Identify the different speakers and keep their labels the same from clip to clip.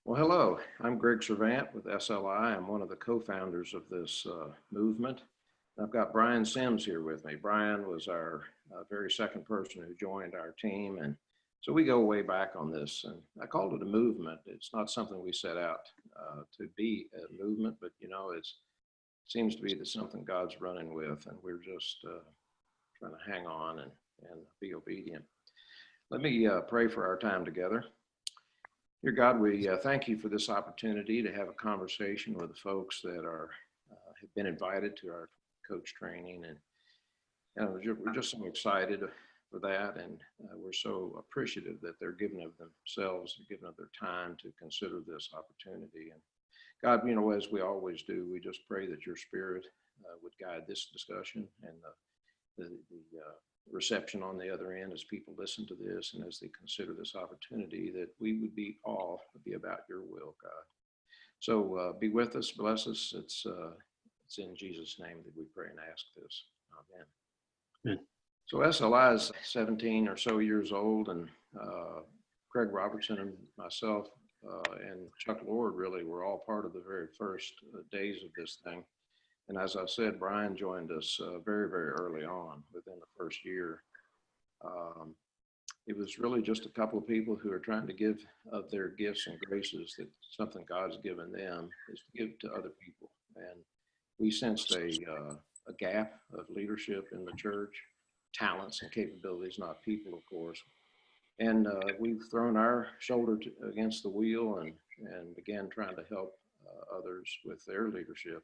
Speaker 1: Well, hello. I'm Greg Servant with SLI. I'm one of the co-founders of this movement. I've got Brian Sims here with me. Brian was our very second person who joined our team, and so we go way back on this. And I called it a movement. It's not something we set out to be a movement, but it seems to be that something God's running with, and we're just trying to hang on and be obedient. Let me pray for our time together. Dear God, we thank you for this opportunity to have a conversation with the folks that have been invited to our coach training, and we're just so excited for that, and we're so appreciative that they're giving of themselves, giving of their time to consider this opportunity. And God, as we always do, we just pray that your Spirit would guide this discussion and the reception on the other end as people listen to this and as they consider this opportunity, that we would be about your will, God. So be with us, bless us. It's in Jesus' name that we pray and ask this. Amen.
Speaker 2: Amen.
Speaker 1: So SLI is 17 or so years old, and Craig Robertson and myself and Chuck Lord really were all part of the very first days of this thing. And as I said, Brian joined us very, very early on, within the first year. It was really just a couple of people who are trying to give of their gifts and graces, that something God's given them is to give to other people. And we sensed a gap of leadership in the church, talents and capabilities, not people, of course. And we've thrown our shoulder against the wheel and began trying to help others with their leadership.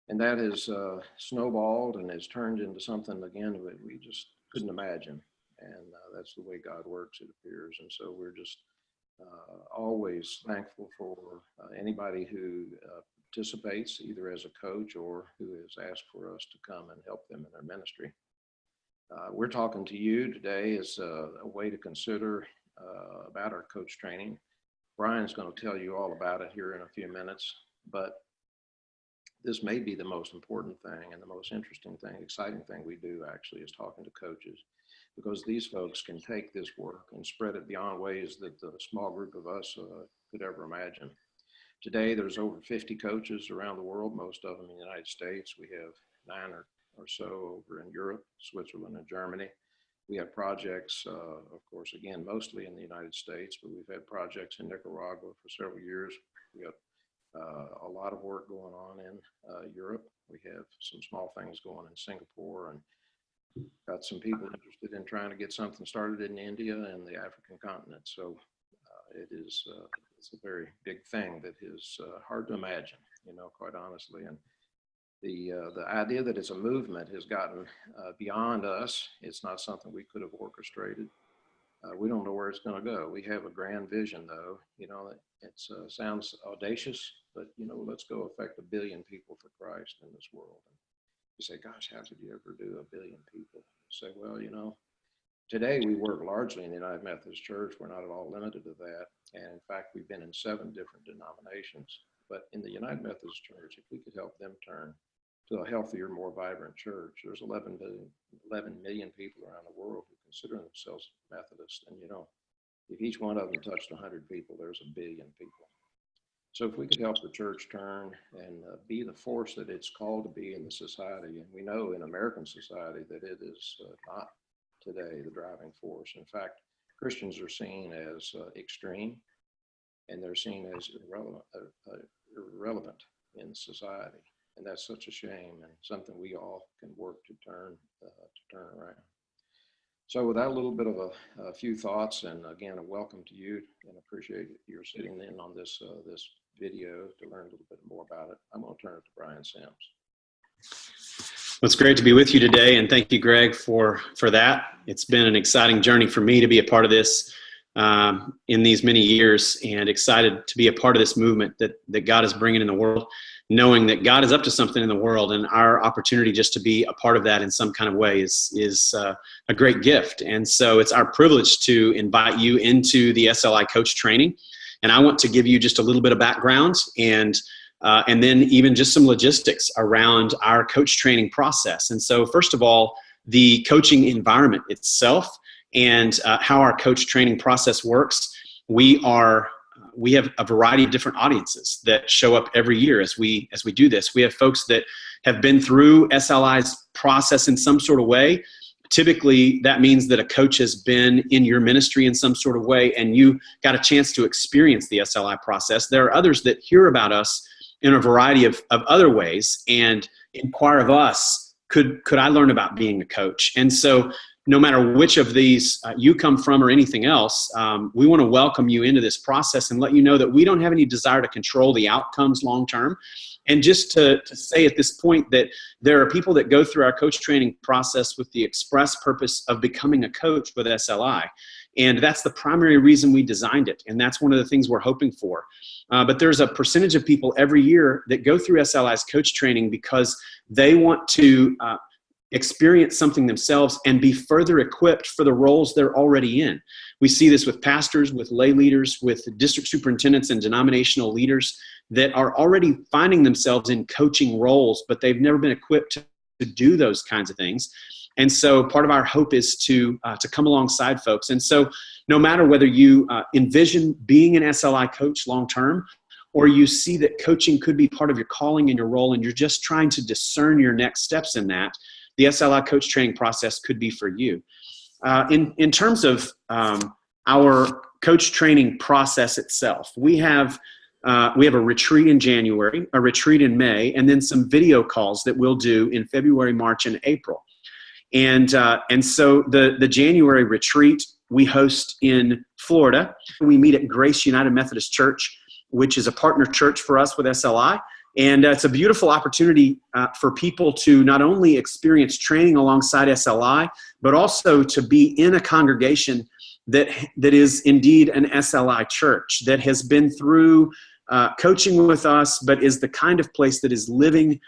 Speaker 1: And that has snowballed and has turned into something, again, that we just couldn't imagine. And that's the way God works, it appears. And so we're just always thankful for anybody who participates, either as a coach or who has asked for us to come and help them in their ministry. We're talking to you today as a way to consider about our coach training. Brian's going to tell you all about it here in a few minutes, but this may be the most important thing and the most interesting thing, exciting thing we do actually, is talking to coaches, because these folks can take this work and spread it beyond ways that the small group of us could ever imagine. Today, there's over 50 coaches around the world, most of them in the United States. We have 9 or so over in Europe, Switzerland, and Germany. We have projects, of course, again, mostly in the United States, but we've had projects in Nicaragua for several years. We got a lot of work going on in Europe. We have some small things going in Singapore, and got some people interested in trying to get something started in India and the African continent. So it's a very big thing that is hard to imagine, quite honestly. And the idea that it's a movement has gotten beyond us. It's not something we could have orchestrated. We don't know where it's going to go. We have a grand vision, though. It sounds audacious, but let's go affect 1 billion people for Christ in this world. And you say, gosh, how could you ever do 1 billion people? You say, well, today we work largely in the United Methodist Church. We're not at all limited to that. And in fact, we've been in 7 different denominations. But in the United Methodist Church, if we could help them turn to a healthier, more vibrant church, there's 11 million people around the world who consider themselves Methodist. And if each one of them touched 100 people, there's 1 billion people. So if we could help the church turn and be the force that it's called to be in the society, and we know in American society that it is not today the driving force. In fact, Christians are seen as extreme, and they're seen as irrelevant in society. And that's such a shame, and something we all can work to turn around. So with that little bit of a few thoughts, and again, a welcome to you, and appreciate your sitting in on this video to learn a little bit more about it. I'm going to turn it to Brian Sims.
Speaker 2: Well, it's great to be with you today, and thank you, Greg, for that. It's been an exciting journey for me to be a part of this in these many years, and excited to be a part of this movement that God is bringing in the world, knowing that God is up to something in the world, and our opportunity just to be a part of that in some kind of way is a great gift. And so it's our privilege to invite you into the SLI coach training. And I want to give you just a little bit of background and then even just some logistics around our coach training process. And so first of all, the coaching environment itself and how our coach training process works. We are we have a variety of different audiences that show up every year as we do this. We have folks that have been through SLI's process in some sort of way. Typically, that means that a coach has been in your ministry in some sort of way, and you got a chance to experience the SLI process. There are others that hear about us in a variety of other ways and inquire of us, could I learn about being a coach? And so no matter which of these you come from or anything else, we want to welcome you into this process and let you know that we don't have any desire to control the outcomes long term. And just to say at this point that there are people that go through our coach training process with the express purpose of becoming a coach with SLI. And that's the primary reason we designed it. And that's one of the things we're hoping for. But there's a percentage of people every year that go through SLI's coach training because they want to experience something themselves and be further equipped for the roles they're already in. We see this with pastors, with lay leaders, with district superintendents and denominational leaders that are already finding themselves in coaching roles, but they've never been equipped to do those kinds of things. And so part of our hope is to come alongside folks. And so no matter whether you envision being an SLI coach long-term, or you see that coaching could be part of your calling and your role, and you're just trying to discern your next steps in that, the SLI coach training process could be for you. In terms of our coach training process itself, we have a retreat in January, a retreat in May, and then some video calls that we'll do in February, March, and April. And so the January retreat we host in Florida. We meet at Grace United Methodist Church, which is a partner church for us with SLI. And it's a beautiful opportunity for people to not only experience training alongside SLI, but also to be in a congregation that is indeed an SLI church that has been through coaching with us, but is the kind of place that is living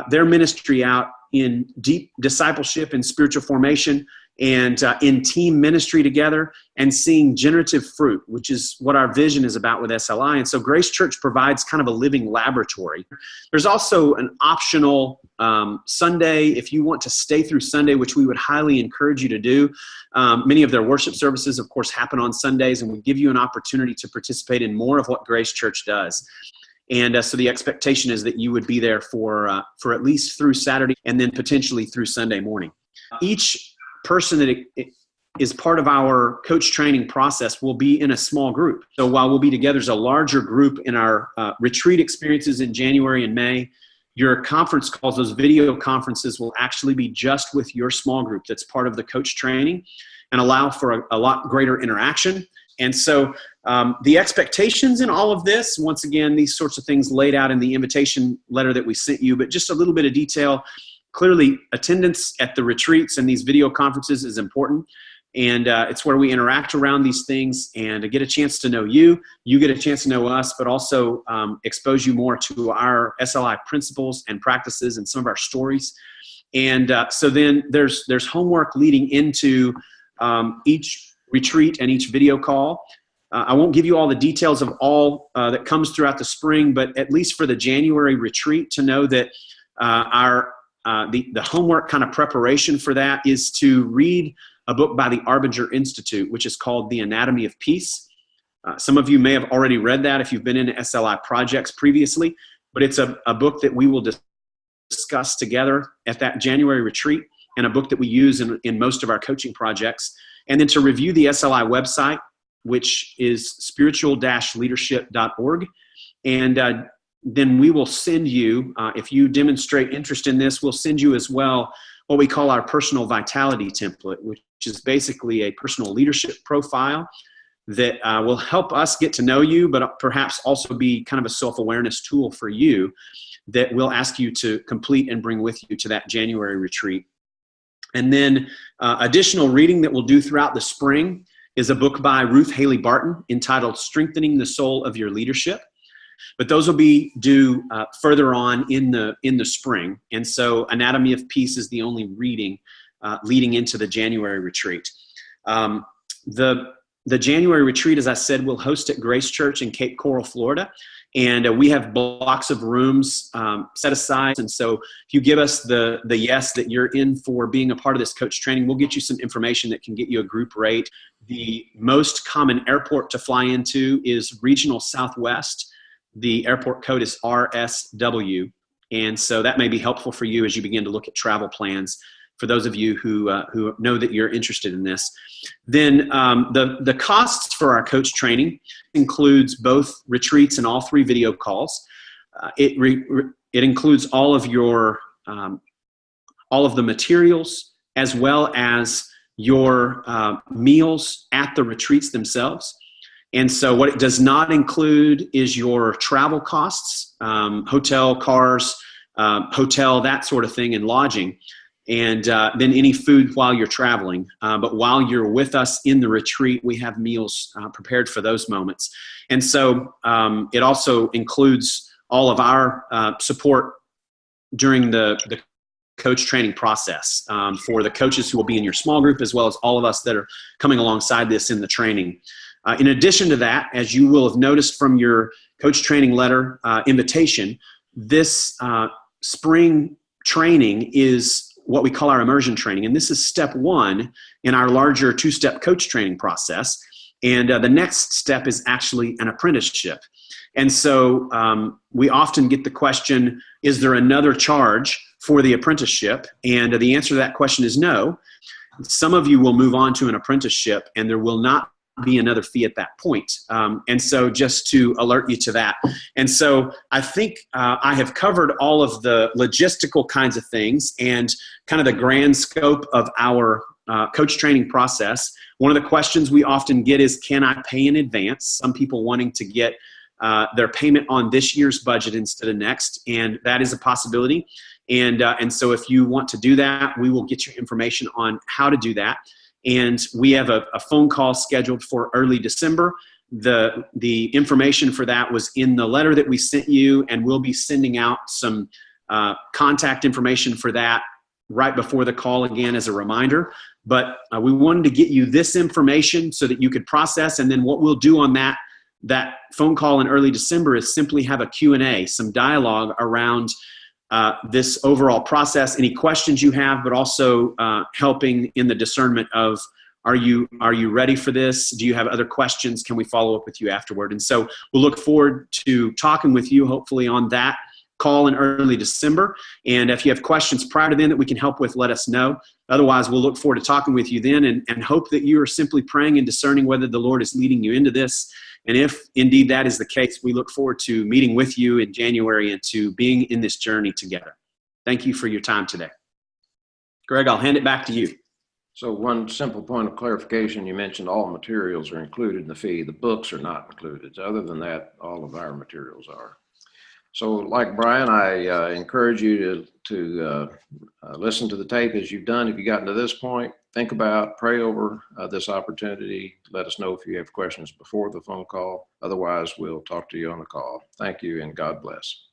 Speaker 2: their ministry out in deep discipleship and spiritual formation and in team ministry together and seeing generative fruit, which is what our vision is about with SLI. And so Grace Church provides kind of a living laboratory. There's also an optional Sunday, if you want to stay through Sunday, which we would highly encourage you to do. Many of their worship services, of course, happen on Sundays, and we give you an opportunity to participate in more of what Grace Church does. And so the expectation is that you would be there for at least through Saturday and then potentially through Sunday morning. Each person that is part of our coach training process will be in a small group. So while we'll be together, there's a larger group in our retreat experiences in January and May. Your conference calls, those video conferences, will actually be just with your small group that's part of the coach training and allow for a lot greater interaction. And so the expectations in all of this, once again, these sorts of things laid out in the invitation letter that we sent you, but just a little bit of detail. Clearly, attendance at the retreats and these video conferences is important. And it's where we interact around these things and get a chance to know you. You get a chance to know us, but also expose you more to our SLI principles and practices and some of our stories. And so then there's homework leading into each retreat and each video call. I won't give you all the details of all that comes throughout the spring, but at least for the January retreat, to know that the homework kind of preparation for that is to read a book by the Arbinger Institute, which is called The Anatomy of Peace. Some of you may have already read that if you've been in SLI projects previously, but it's a book that we will discuss together at that January retreat, and a book that we use in most of our coaching projects. And then to review the SLI website, which is spiritual-leadership.org. And then we will send you, if you demonstrate interest in this, we'll send you as well what we call our personal vitality template, which is basically a personal leadership profile that will help us get to know you, but perhaps also be kind of a self-awareness tool for you that we'll ask you to complete and bring with you to that January retreat. And then additional reading that we'll do throughout the spring is a book by Ruth Haley Barton entitled Strengthening the Soul of Your Leadership. But those will be due further on in the spring. And so Anatomy of Peace is the only reading leading into the January retreat. The January retreat, as I said, we'll host at Grace Church in Cape Coral, Florida. And we have blocks of rooms set aside. And so if you give us the yes that you're in for being a part of this coach training, we'll get you some information that can get you a group rate. The most common airport to fly into is Regional Southwest. The airport code is RSW. And so that may be helpful for you as you begin to look at travel plans for those of you who know that you're interested in this. Then the costs for our coach training includes both retreats and all 3 video calls. It includes all of your all of the materials, as well as your meals at the retreats themselves. And so what it does not include is your travel costs, hotel, cars, hotel, that sort of thing, and lodging. And then any food while you're traveling. But while you're with us in the retreat, we have meals prepared for those moments. And so it also includes all of our support during the coach training process for the coaches who will be in your small group, as well as all of us that are coming alongside this in the training. In addition to that, as you will have noticed from your coach training letter invitation, this spring training is what we call our immersion training. And this is step 1 in our larger 2-step coach training process. And the next step is actually an apprenticeship. And so we often get the question, is there another charge for the apprenticeship? And the answer to that question is no. Some of you will move on to an apprenticeship and there will not be another fee at that point. And so just to alert you to that. And so I think I have covered all of the logistical kinds of things and kind of the grand scope of our coach training process. One of the questions we often get is, can I pay in advance? Some people wanting to get their payment on this year's budget instead of next, and that is a possibility. And so if you want to do that, we will get you information on how to do that. And we have a phone call scheduled for early December. The information for that was in the letter that we sent you, and we'll be sending out some contact information for that right before the call again as a reminder. But we wanted to get you this information so that you could process, and then what we'll do on that phone call in early December is simply have a Q&A, some dialogue around this overall process, any questions you have, but also helping in the discernment of, are you ready for this? Do you have other questions? Can we follow up with you afterward? And so we'll look forward to talking with you, hopefully on that call in early December. And if you have questions prior to then that we can help with, let us know. Otherwise, we'll look forward to talking with you then and hope that you are simply praying and discerning whether the Lord is leading you into this. And if indeed that is the case, we look forward to meeting with you in January and to being in this journey together. Thank you for your time today. Greg, I'll hand it back to you.
Speaker 1: So one simple point of clarification, you mentioned all materials are included in the fee. The books are not included. Other than that, all of our materials are. So like Brian, I encourage you to listen to the tape as you've done. If you've gotten to this point, think about, pray over this opportunity. Let us know if you have questions before the phone call. Otherwise, we'll talk to you on the call. Thank you and God bless.